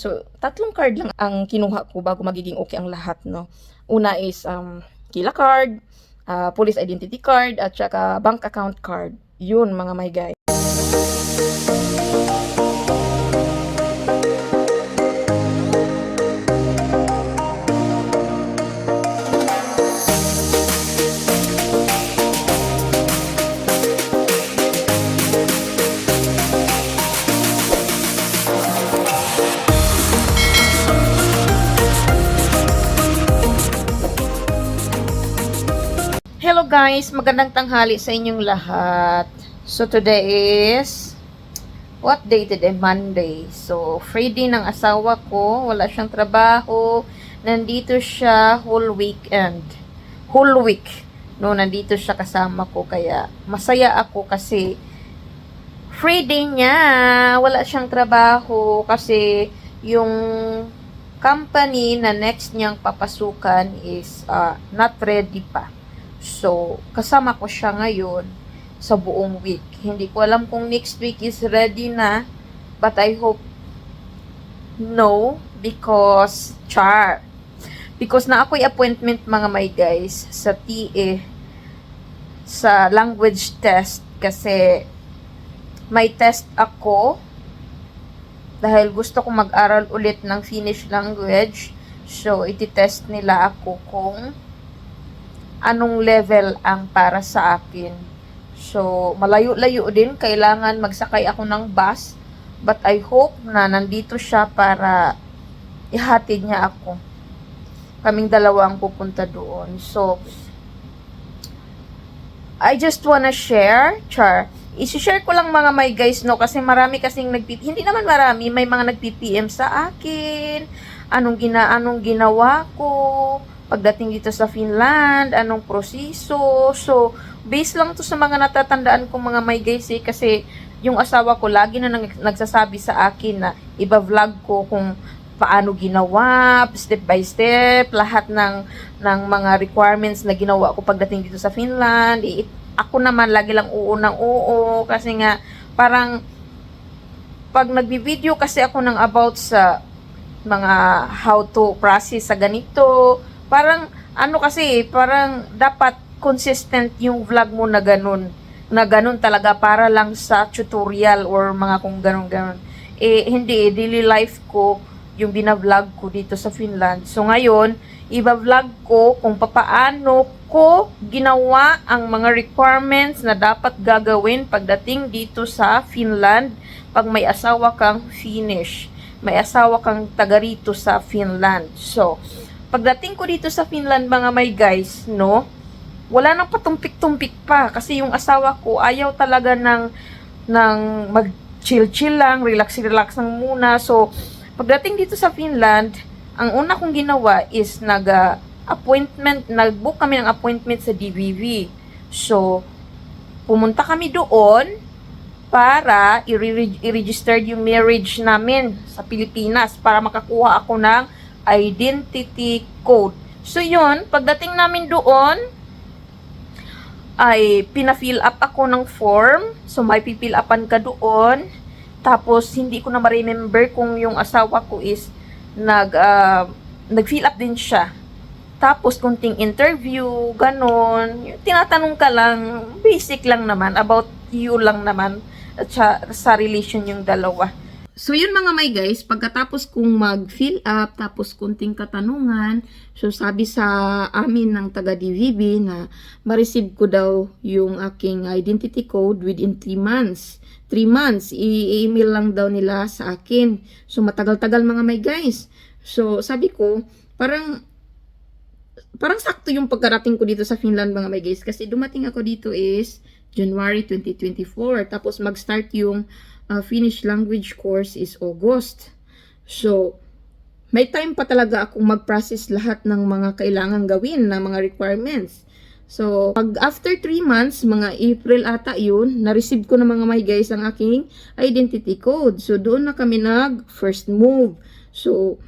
So, tatlong card lang ang kinuha ko bago magiging okay ang lahat, no? Una is Kila card, police identity card, at saka bank account card. Yun, mga my guys. Hello guys, magandang tanghali sa inyong lahat. So today is, what day today? Monday. So free day ng asawa ko, wala siyang trabaho. Nandito siya whole weekend. Whole week. No, nandito siya kasama ko, kaya masaya ako kasi free day niya. Wala siyang trabaho kasi yung company na next niyang papasukan is not ready pa. So, kasama ko siya ngayon sa buong week. Hindi ko alam kung next week is ready na, but I hope no, because na ako'y appointment mga may guys sa TA sa language test kasi may test ako dahil gusto ko mag-aral ulit ng Finnish language. So, iti-test nila ako kung anong level ang para sa akin. So, malayo-layo din. Kailangan magsakay ako ng bus. But I hope na nandito siya para ihatid niya ako. Kaming dalawa ang pupunta doon. So, I just wanna share. I-share ko lang mga my guys, no? Kasi marami kasing hindi naman marami. May mga nag-PPM sa akin. Anong ginawa ko pagdating dito sa Finland, anong proseso. So, based lang to sa mga natatandaan ko mga my guys kasi yung asawa ko lagi na nagsasabi sa akin na iba-vlog ko kung paano ginawa, step by step, lahat ng mga requirements na ginawa ko pagdating dito sa Finland. Ako naman lagi lang oo ng oo kasi nga parang pag nagbi-video kasi ako ng about sa mga how to process sa ganito, parang parang dapat consistent yung vlog mo na ganun talaga para lang sa tutorial or mga kung ganun. Hindi, daily life ko yung bina-vlog ko dito sa Finland. So ngayon, iba-vlog ko kung papaano ko ginawa ang mga requirements na dapat gagawin pagdating dito sa Finland pag may asawa kang Finnish. May asawa kang taga rito sa Finland. So, pagdating ko dito sa Finland mga may guys, no, wala nang patumpik-tumpik pa kasi yung asawa ko ayaw talaga ng mag-chill-chill lang, relax-relax lang muna. So, pagdating dito sa Finland, ang una kong ginawa is nag-book kami ng appointment sa DVV. So, pumunta kami doon para i-register yung marriage namin sa Pilipinas para makakuha ako ng identity code. So yun, pagdating namin doon ay pina-fill up ako ng form. So may pipill upan ka doon. Tapos hindi ko na ma-remember kung yung asawa ko is nag-fill up din siya. Tapos kunting interview, ganon. Tinatanong ka lang, basic lang naman, about you lang naman at sa relation yung dalawa. So, yun mga may guys, pagkatapos kong mag-fill up, tapos kunting katanungan, so sabi sa amin ng taga-DVB na ma-receive ko daw yung aking identity code within 3 months. 3 months, i-email lang daw nila sa akin. So, matagal-tagal mga may guys. So, sabi ko, parang sakto yung pagkarating ko dito sa Finland mga may guys, kasi dumating ako dito is January 2024, tapos mag-start yung Finnish language course is August. So, may time pa talaga akong mag-process lahat ng mga kailangan gawin na mga requirements. So, pag after 3 months, mga April ata yun, na-receive ko na mga my guys ang aking identity code. So, doon na kami nag-first move. So,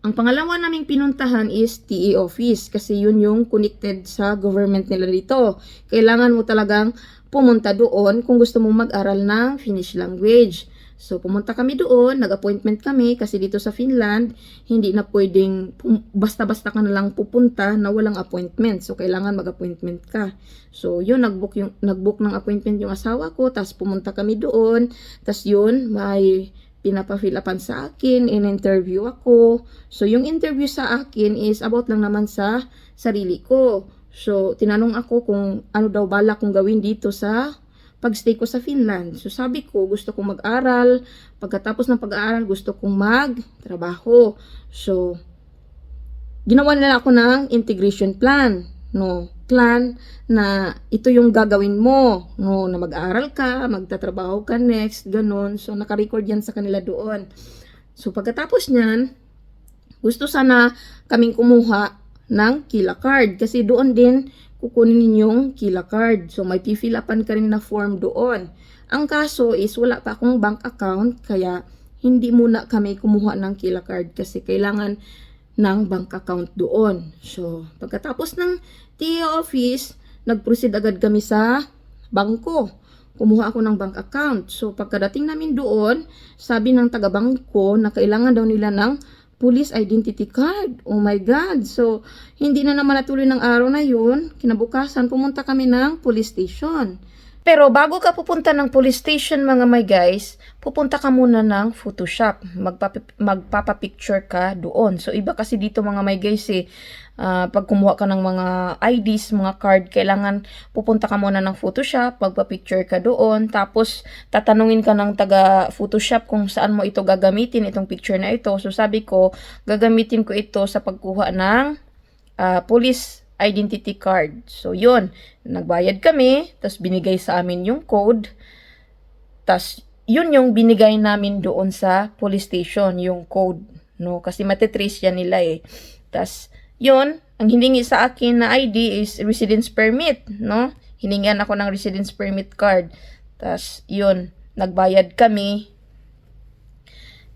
ang pangalawa naming pinuntahan is TA office kasi yun yung connected sa government nila dito. Kailangan mo talagang pumunta doon kung gusto mong mag-aral ng Finnish language. So, pumunta kami doon, nag-appointment kami kasi dito sa Finland, hindi na pwedeng basta-basta ka na lang pupunta na walang appointment. So, kailangan mag-appointment ka. So, yun, nag-book ng appointment yung asawa ko, tapos pumunta kami doon, tapos yun, may pinapafill upan sa akin, in-interview ako. So, yung interview sa akin is about lang naman sa sarili ko. So, tinanong ako kung ano daw balak kong gawin dito sa pagstay ko sa Finland. So, sabi ko, gusto kong mag-aral. Pagkatapos ng pag-aaral, gusto kong mag-trabaho. So, ginawa nila ako ng integration plan. No, plan na ito yung gagawin mo. No, na mag-aaral ka, magtatrabaho ka next, ganun. So, naka-record yan sa kanila doon. So, pagkatapos niyan, gusto sana kaming kumuha ng Kila card. Kasi doon din, kukunin yung Kila card. So, may fill upan ka rin na form doon. Ang kaso is, wala pa akong bank account, kaya hindi muna kami kumuha ng Kila card kasi kailangan ng bank account doon. So, pagkatapos ng TA office, nag-proceed agad kami sa bangko. Kumuha ako ng bank account. So, pagkadating namin doon, sabi ng taga-bangko na kailangan daw nila ng police identity card. Oh my God. So, hindi na naman natuloy ng araw na yun. Kinabukasan, pumunta kami ng police station. Pero bago ka pupunta ng police station, mga my guys, pupunta ka muna ng Photoshop. Magpapapicture ka doon. So, iba kasi dito mga my guys pag kumuha ka ng mga IDs, mga card, kailangan pupunta ka muna ng Photoshop, magpapicture ka doon, tapos tatanungin ka ng taga Photoshop kung saan mo ito gagamitin, itong picture na ito. So, sabi ko, gagamitin ko ito sa pagkuha ng police identity card. So, yun. Nagbayad kami, tas binigay sa amin yung code. Tas, yun yung binigay namin doon sa police station, yung code. No? Kasi matitrace yan nila eh. Tas, yun, ang hiningi sa akin na ID is residence permit. No? Hiningian ako ng residence permit card. Tas, yun, nagbayad kami.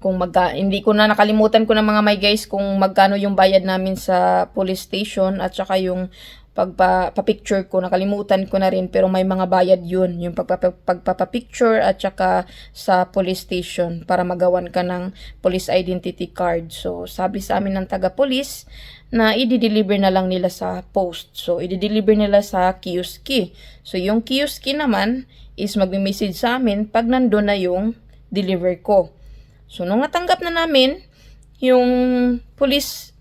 Hindi ko na nakalimutan ko na mga my guys kung magkano yung bayad namin sa police station at saka yung pagpapicture ko, nakalimutan ko na rin pero may mga bayad yun, yung pagpapicture at saka sa police station para magawan ka ng police identity card. So, sabi sa amin ng taga-police na i-deliver na lang nila sa post. So, i-deliver nila sa kiosk. So, yung kiosk naman is magme-message sa amin pag nandun na yung deliver ko. So, nung natanggap na namin yung police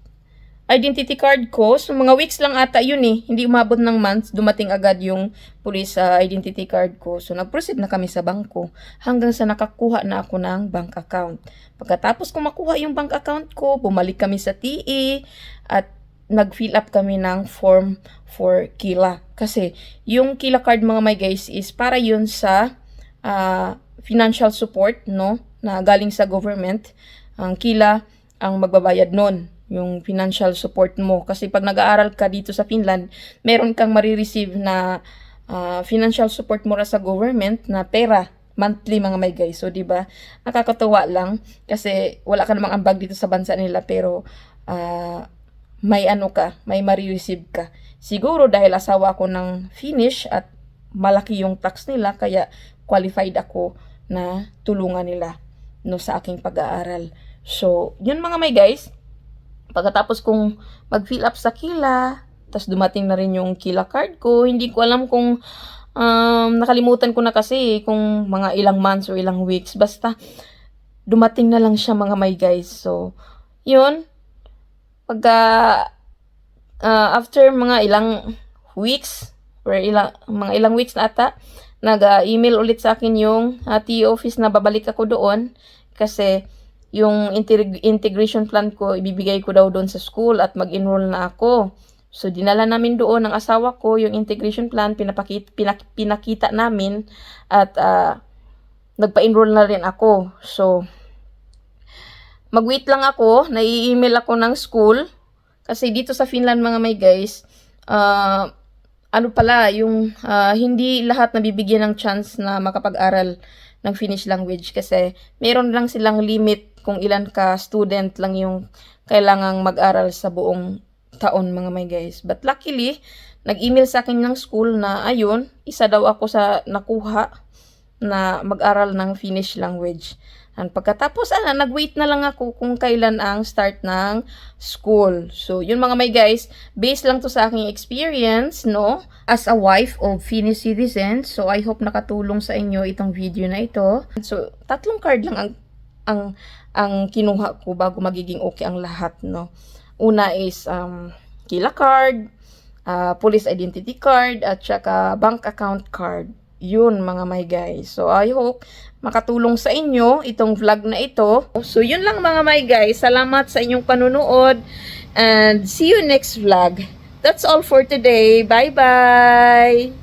identity card ko, so mga weeks lang ata yun eh. Hindi umabot ng months, dumating agad yung police identity card ko. So, nag-proceed na kami sa bangko hanggang sa nakakuha na ako ng bank account. Pagkatapos kung makuha yung bank account ko, bumalik kami sa TA at nag-fill up kami ng form for Kila. Kasi yung Kila card mga my guys is para yun sa financial support, no? Na galing sa government. Ang Kila ang magbabayad nun, yung financial support mo. Kasi pag nag-aaral ka dito sa Finland, meron kang marireceive na financial support mula sa government na pera, monthly mga may guys. So, di ba nakakatuwa lang kasi wala ka namang ambag dito sa bansa nila pero may may marireceive ka. Siguro dahil asawa ko ng Finnish at malaki yung tax nila kaya qualified ako na tulungan nila no sa aking pag-aaral. So, yun mga may guys. Pagkatapos kong mag-fill up sa Kila, tas dumating na rin yung Kila card ko. Hindi ko alam kung nakalimutan ko na kasi kung mga ilang months o ilang weeks. Basta dumating na lang siya mga may guys. So, yun. After mga ilang weeks or mga ilang weeks na ata, nag-email ulit sa akin yung TA office na babalik ako doon kasi yung integration plan ko, ibibigay ko daw doon sa school at mag-enroll na ako. So, dinala namin doon ng asawa ko yung integration plan, pinakita namin at nagpa-enroll na rin ako. So, mag-wait lang ako, nai-email ako ng school kasi dito sa Finland mga may guys, hindi lahat nabibigyan ng chance na makapag-aral ng Finnish language kasi meron lang silang limit kung ilan ka student lang yung kailangang mag-aral sa buong taon mga may guys. But luckily, nag-email sa akin ng school na ayun, isa daw ako sa nakuha na mag-aral ng Finnish language. And pagkatapos, nag-wait na lang ako kung kailan ang start ng school. So, yun mga may guys, based lang to sa aking experience, no? As a wife of Finnish citizen. So, I hope nakatulong sa inyo itong video na ito. So, 3 card lang ang kinuha ko bago magiging okay ang lahat, no? Una is, Kila card, police identity card, at saka bank account card. Yun mga my guys. So I hope makatulong sa inyo itong vlog na ito. So yun lang mga my guys. Salamat sa inyong panunood and see you next vlog. That's all for today. Bye bye!